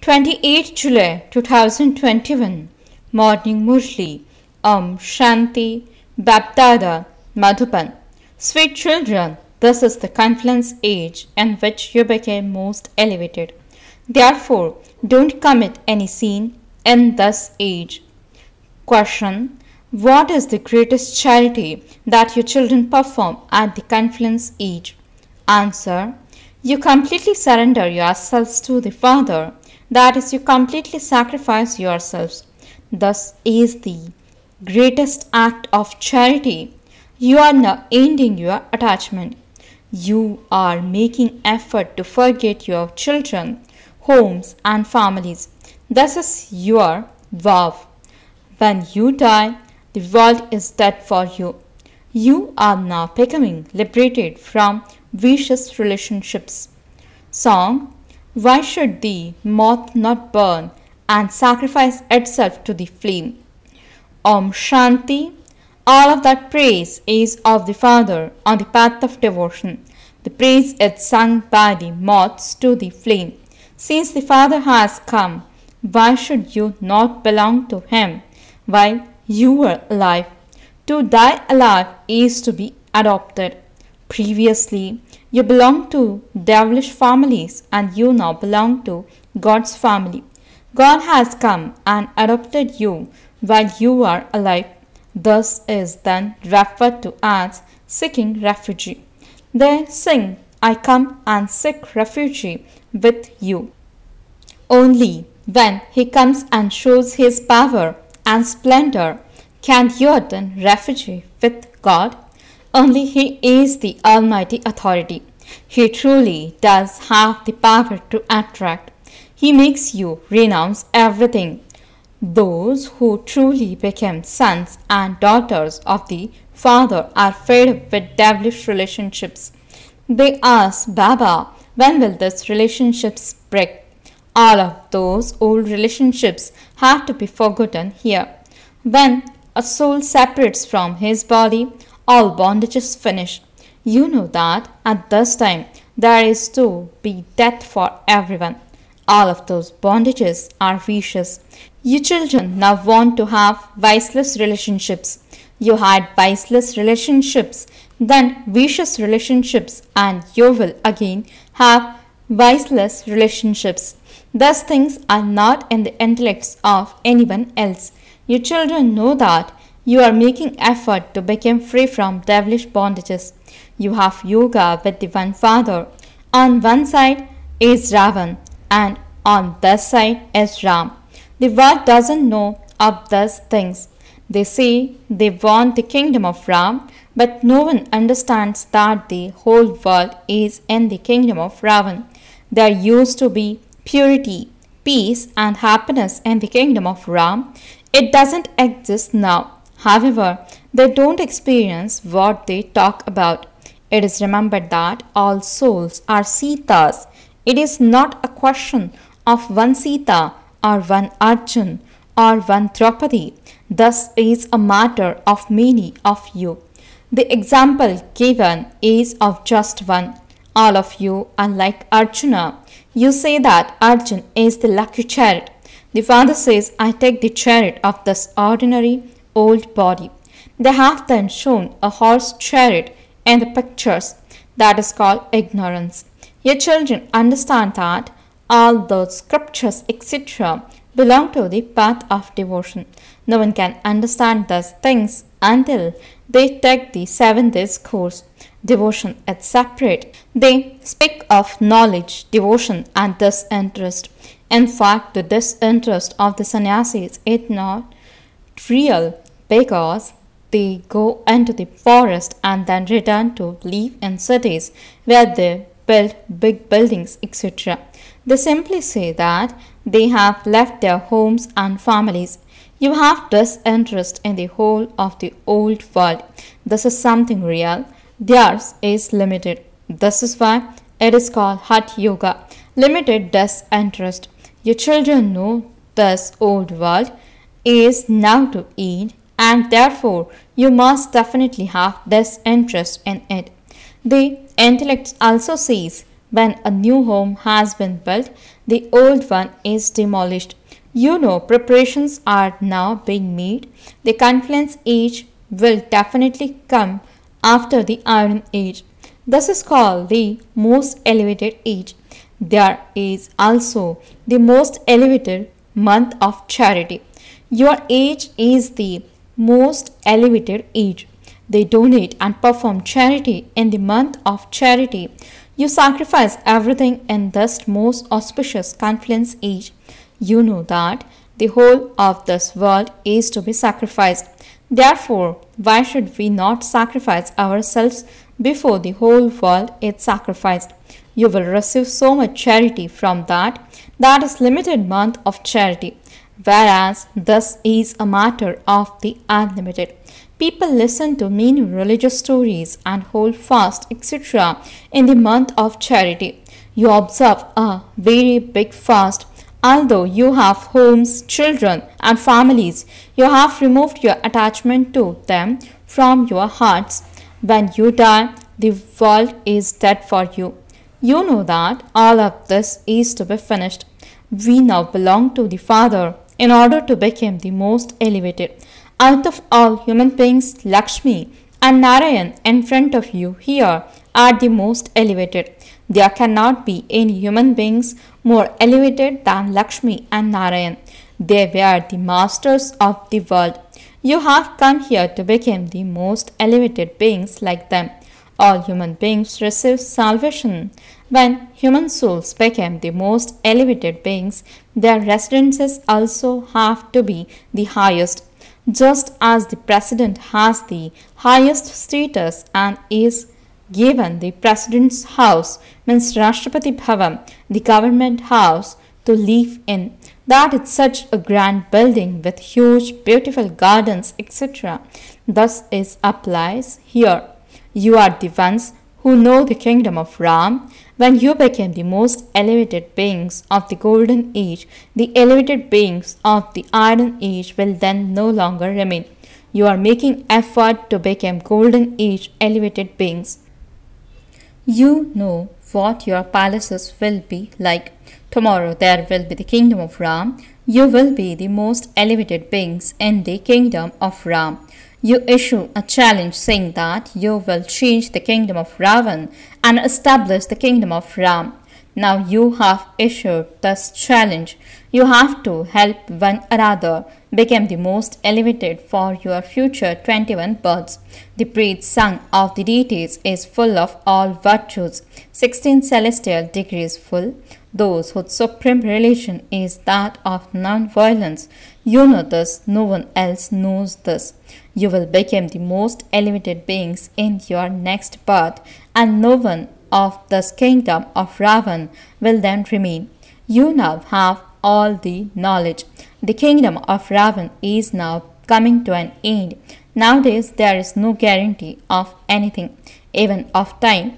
28 July 2021 Morning Murli Shanti BapDada Madhuban. Sweet children, this is the confluence age in which you became most elevated. Therefore, don't commit any sin in this age. Question: what is the greatest charity that your children perform at the confluence age? Answer: you completely surrender yourselves to the Father. That is, you completely sacrifice yourselves. Thus is the greatest act of charity. You are now ending your attachment. You are making effort to forget your children, homes and families. This is your vow. When you die, the world is dead for you. You are now becoming liberated from vicious relationships. Song: why should the moth not burn and sacrifice itself to the flame? Shanti. All of that praise is of the Father on the path of devotion. The praise is sung by the moths to the flame. Since the Father has come, why should you not belong to Him while you were alive? To die alive is to be adopted. Previously, you belonged to devilish families and you now belong to God's family. God has come and adopted you while you are alive. This is then referred to as seeking refuge. They sing, I come and seek refuge with you. Only when He comes and shows His power and splendor can you attain refuge with God. Only He is the Almighty Authority. He truly does have the power to attract. He makes you renounce everything. Those who truly become sons and daughters of the Father are fed up with devilish relationships. They ask Baba, when will these relationships break? All of those old relationships have to be forgotten here. When a soul separates from his body, all bondages finish. You know that at this time there is to be death for everyone. All of those bondages are vicious. You children now want to have viceless relationships. You had viceless relationships, then vicious relationships, and you will again have viceless relationships. Thus things are not in the intellects of anyone else. You children know that you are making effort to become free from devilish bondages. You have yoga with the one Father. On one side is Ravan and on this side is Ram. The world doesn't know of these things. They say they want the kingdom of Ram, but no one understands that the whole world is in the kingdom of Ravan. There used to be purity, peace and happiness in the kingdom of Ram. It doesn't exist now. However, they don't experience what they talk about. It is remembered that all souls are Sitas. It is not a question of one Sita or one Arjun or one Draupadi. Thus is a matter of many of you. The example given is of just one. All of you are like Arjuna. You say that Arjun is the lucky chariot. The Father says, I take the chariot of this ordinary old body. They have then shown a horse chariot in the pictures. That is called ignorance. Your children understand that all those scriptures etc. belong to the path of devotion. No one can understand these things until they take the 7 days course. Devotion is separate. They speak of knowledge, devotion and disinterest. In fact, the disinterest of the sannyasis is not real because they go into the forest and then return to live in cities where they build big buildings etc. They simply say that they have left their homes and families. You have disinterest in the whole of the old world. This is something real. Theirs is limited. This is why it is called Hatha Yoga, limited disinterest. Your children know this old world is now to end and therefore you must definitely have disinterest in it. The intellect also says when a new home has been built, the old one is demolished. You know, preparations are now being made. The confluence age will definitely come after the Iron Age. This is called the most elevated age. There is also the most elevated month of charity. Your age is the most elevated age. They donate and perform charity in the month of charity. You sacrifice everything in this most auspicious confluence age. You know that the whole of this world is to be sacrificed. Therefore, why should we not sacrifice ourselves before the whole world is sacrificed? You will receive so much charity from that is limited month of charity, whereas this is a matter of the unlimited. People listen to many religious stories and hold fast, etc. in the month of charity. You observe a very big fast. Although you have homes, children, and families, you have removed your attachment to them from your hearts. When you die, the world is dead for you. You know that all of this is to be finished. We now belong to the Father in order to become the most elevated. Out of all human beings, Lakshmi and Narayan in front of you here are the most elevated. There cannot be any human beings more elevated than Lakshmi and Narayan. They were the masters of the world. You have come here to become the most elevated beings like them. All human beings receive salvation. When human souls become the most elevated beings, their residences also have to be the highest. Just as the president has the highest status and is given the president's house, means Rashtrapati Bhavan, the government house to live in. That is such a grand building with huge, beautiful gardens, etc. Thus is applies here. You are the ones who know the kingdom of Ram. When you become the most elevated beings of the golden age, the elevated beings of the iron age will then no longer remain. You are making effort to become golden age elevated beings. You know what your palaces will be like. Tomorrow there will be the kingdom of Ram. You will be the most elevated beings in the kingdom of Ram. You issue a challenge saying that you will change the kingdom of Ravan and establish the kingdom of Ram. Now you have issued this challenge. You have to help one another become the most elevated for your future 21 births. The praise sung of the deities is full of all virtues, 16 celestial degrees full. Those whose supreme religion is that of non-violence. You know this, no one else knows this. You will become the most elevated beings in your next birth, and no one of this kingdom of Ravan will then remain. You now have all the knowledge. The kingdom of Ravan is now coming to an end. Nowadays there is no guarantee of anything, even of time.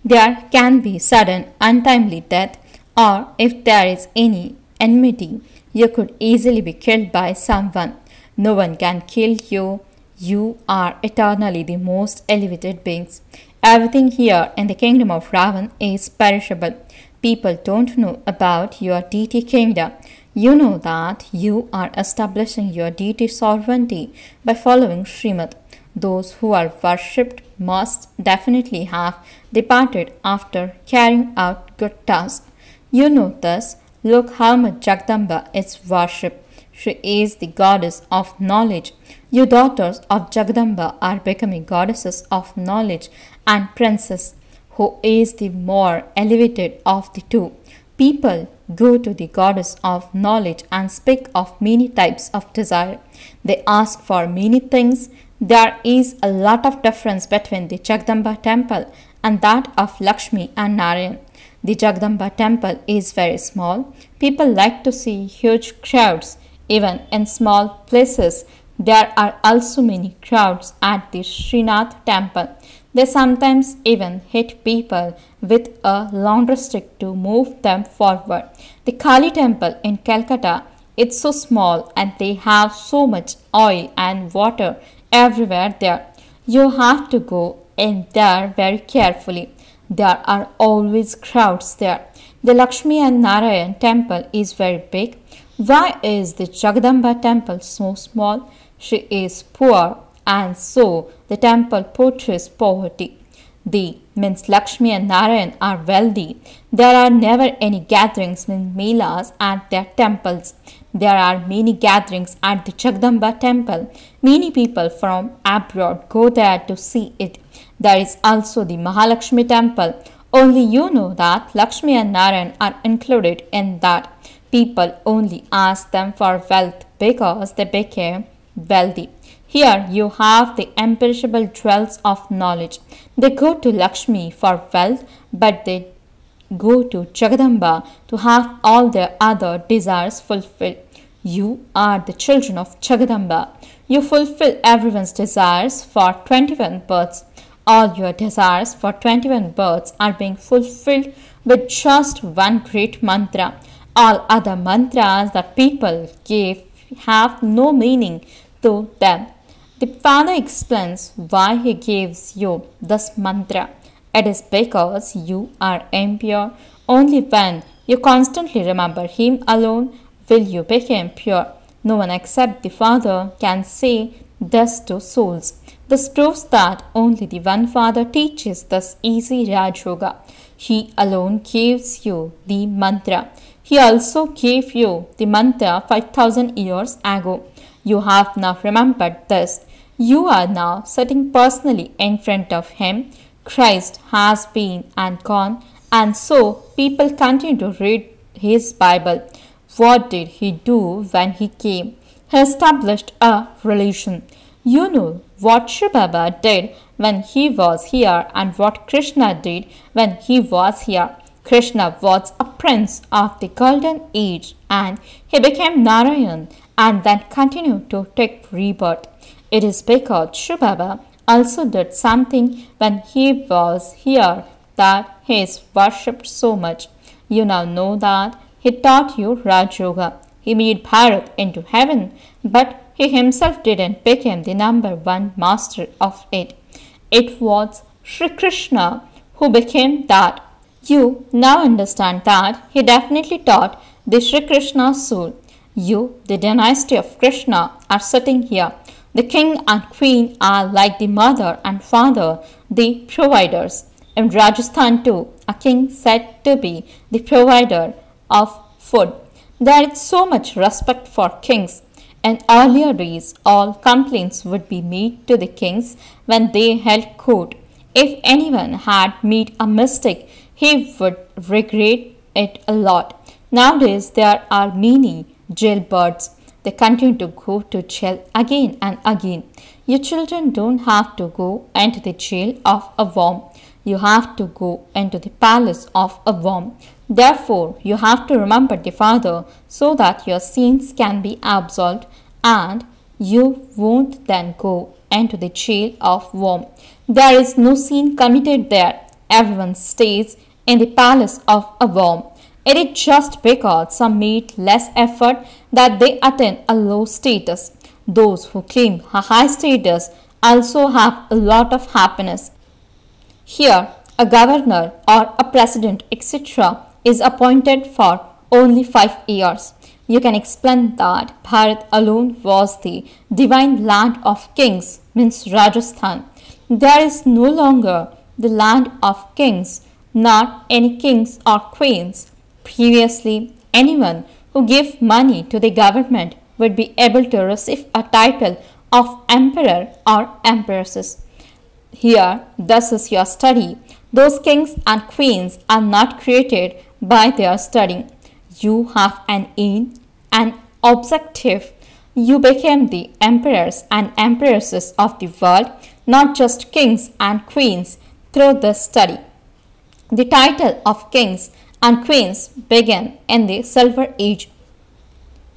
There can be sudden, untimely death, or if there is any enmity, you could easily be killed by someone. No one can kill you. You are eternally the most elevated beings. Everything here in the kingdom of Ravan is perishable. People don't know about your deity kingdom. You know that you are establishing your deity sovereignty by following Srimad. Those who are worshipped must definitely have departed after carrying out good tasks. You know this. Look how much Jagdamba is worshipped. She is the goddess of knowledge. You daughters of Jagdamba are becoming goddesses of knowledge and princess, who is the more elevated of the two. People go to the goddess of knowledge and speak of many types of desire. They ask for many things. There is a lot of difference between the Jagdamba temple and that of Lakshmi and Narayan. The Jagdamba temple is very small. People like to see huge crowds. Even in small places, there are also many crowds at the Srinath temple. They sometimes even hit people with a laundry stick to move them forward. The Kali temple in Calcutta is so small and they have so much oil and water everywhere there. You have to go in there very carefully. There are always crowds there. The Lakshmi and Narayan temple is very big. Why is the Jagadamba temple so small? She is poor, and so the temple portrays poverty. The means Lakshmi and Narayan are wealthy. There are never any gatherings means melas at their temples. There are many gatherings at the Jagadamba temple. Many people from abroad go there to see it. There is also the Mahalakshmi temple. Only you know that Lakshmi and Narayan are included in that. People only ask them for wealth because they became wealthy. Here you have the imperishable jewels of knowledge. They go to Lakshmi for wealth, but they go to Jagadamba to have all their other desires fulfilled. You are the children of Jagadamba. You fulfill everyone's desires for 21 births. All your desires for 21 births are being fulfilled with just one great mantra. All other mantras that people give have no meaning to them. The Father explains why he gives you this mantra. It is because you are impure. Only when you constantly remember him alone will you become pure. No one except the Father can say this to souls. This proves that only the one Father teaches this easy Raj Yoga. He alone gives you the mantra. He also gave you the mantra 5000 years ago. You have now remembered this. You are now sitting personally in front of him. Christ has been and gone, and so people continue to read his Bible. What did he do when he came? He established a religion. You know what shivbaba did when he was here and what Krishna did when he was here. Krishna was a prince of the golden age and he became Narayan and then continued to take rebirth. It is because shivbaba also did something when he was here that he is worshipped so much. You now know that he taught you Raj Yoga. He made Bharat into heaven, but he himself didn't become the number one master of it. It was Sri Krishna who became that. You now understand that he definitely taught the Sri Krishna soul. You, the dynasty of Krishna, are sitting here. The king and queen are like the mother and father, the providers. In Rajasthan too, a king said to be the provider of food. There is so much respect for kings. In earlier days, all complaints would be made to the kings when they held court. If anyone had made a mistake, he would regret it a lot. Nowadays, there are many jailbirds. They continue to go to jail again and again. Your children don't have to go into the jail of a worm. You have to go into the palace of a worm. Therefore, you have to remember the Father so that your sins can be absolved and you won't then go into the jail of worm. There is no sin committed there. Everyone stays in the palace of a worm. It is just because some made less effort that they attain a low status. Those who claim a high status also have a lot of happiness. Here, a governor or a president, etc., is appointed for only 5 years. You can explain that Bharat alone was the divine land of kings, means Rajasthan. There is no longer the land of kings, not any kings or queens. Previously, anyone who gave money to the government would be able to receive a title of emperor or empresses. Here, this is your study. Those kings and queens are not created by their studying. You have an aim, an objective. You became the emperors and empresses of the world, not just kings and queens, through this study. The title of kings and queens began in the Silver Age.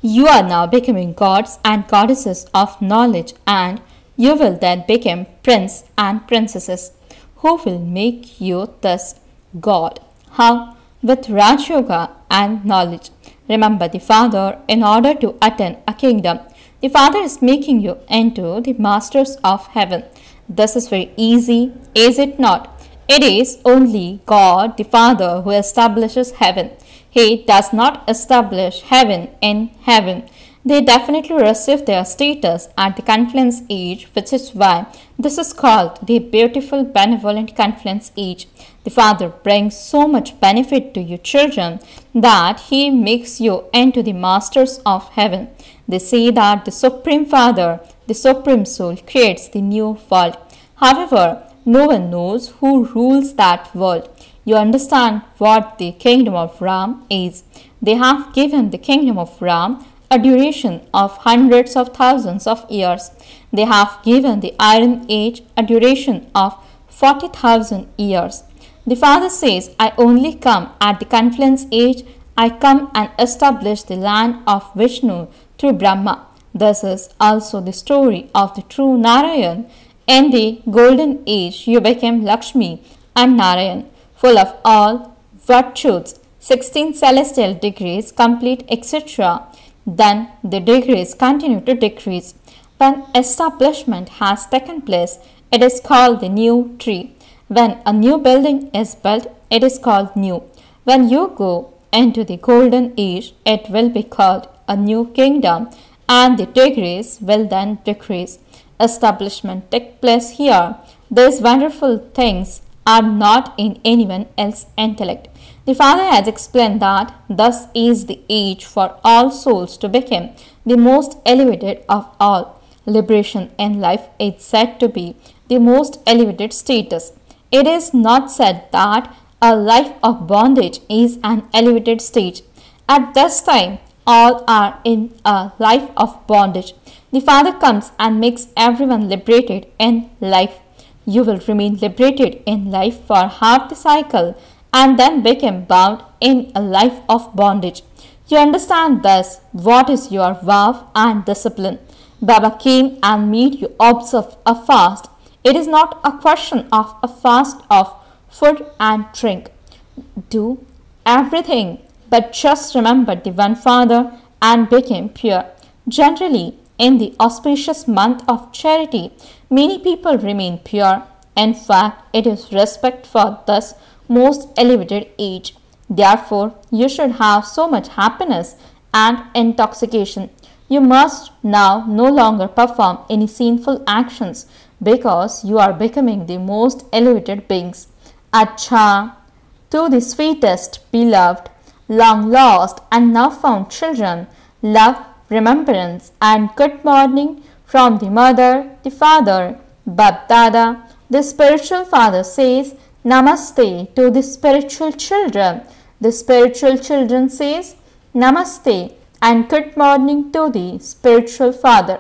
You are now becoming gods and goddesses of knowledge, and you will then become prince and princesses. Who will make you this god? How? With Raj Yoga and knowledge. Remember the Father in order to attain a kingdom. The Father is making you into the masters of heaven. This is very easy, is it not? It is only God the Father who establishes heaven. He does not establish heaven in heaven. They definitely receive their status at the confluence age, which is why this is called the beautiful benevolent confluence age. The Father brings so much benefit to you children that He makes you into the masters of heaven. They say that the Supreme Father, the Supreme Soul, creates the new world. However, no one knows who rules that world. You understand what the kingdom of Ram is. They have given the kingdom of Ram a duration of hundreds of thousands of years. They have given the Iron Age a duration of 40,000 years. The Father says, I only come at the confluence age. I come and establish the land of Vishnu through Brahma. This is also the story of the true Narayan. In the golden age, you became Lakshmi and Narayan, full of all virtues, 16 celestial degrees, complete, etc. Then the degrees continue to decrease. When establishment has taken place, it is called the new tree. When a new building is built, it is called new. When you go into the golden age, it will be called a new kingdom, and the degrees will then decrease. Establishment takes place here. These wonderful things are not in anyone else's intellect. The Father has explained that thus is the age for all souls to become the most elevated of all. Liberation in life is said to be the most elevated status. It is not said that a life of bondage is an elevated stage. At this time, all are in a life of bondage. The Father comes and makes everyone liberated in life. You will remain liberated in life for half the cycle and then become bound in a life of bondage. You understand thus what is your vow and discipline. Baba came and made you observe a fast. It is not a question of a fast of food and drink. Do everything but just remember the one Father and become pure. Generally, in the auspicious month of charity, many people remain pure. In fact, it is respect for this most elevated age. Therefore, you should have so much happiness and intoxication. You must now no longer perform any sinful actions because you are becoming the most elevated beings. Acha, to the sweetest, beloved, long lost and now found children, love, remembrance and good morning from the mother, the father, BapDada. The spiritual father says Namaste to the spiritual children. The spiritual children says Namaste and good morning to the spiritual father.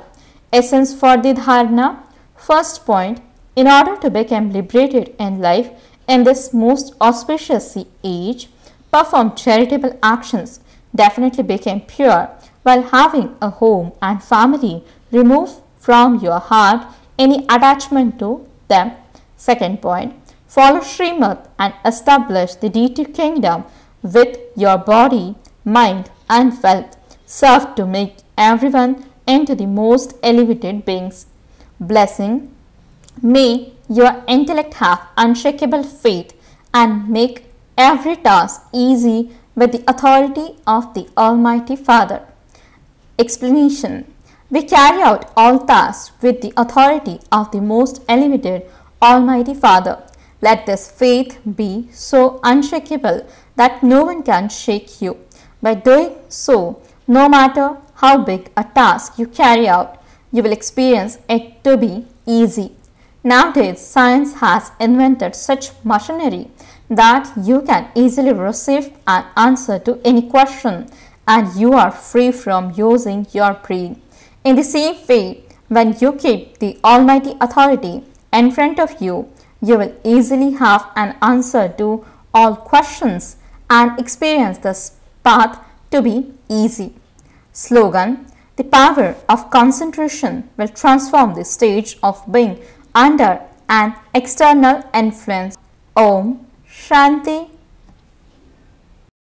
Essence for the dharana. First point, in order to become liberated in life in this most auspicious age, perform charitable actions, definitely become pure while having a home and family. Remove from your heart any attachment to them. Second point, follow Srimad and establish the deity kingdom with your body, mind and wealth. Serve to make everyone into the most elevated beings. Blessing. May your intellect have unshakable faith and make every task easy with the authority of the Almighty Father. Explanation. We carry out all tasks with the authority of the most elevated Almighty Father. Let this faith be so unshakable that no one can shake you. By doing so, no matter how big a task you carry out, you will experience it to be easy. Nowadays, science has invented such machinery that you can easily receive an answer to any question and you are free from using your brain. In the same way, when you keep the Almighty Authority in front of you, you will easily have an answer to all questions and experience this path to be easy. Slogan. The power of concentration will transform the stage of being under an external influence. Om Shanti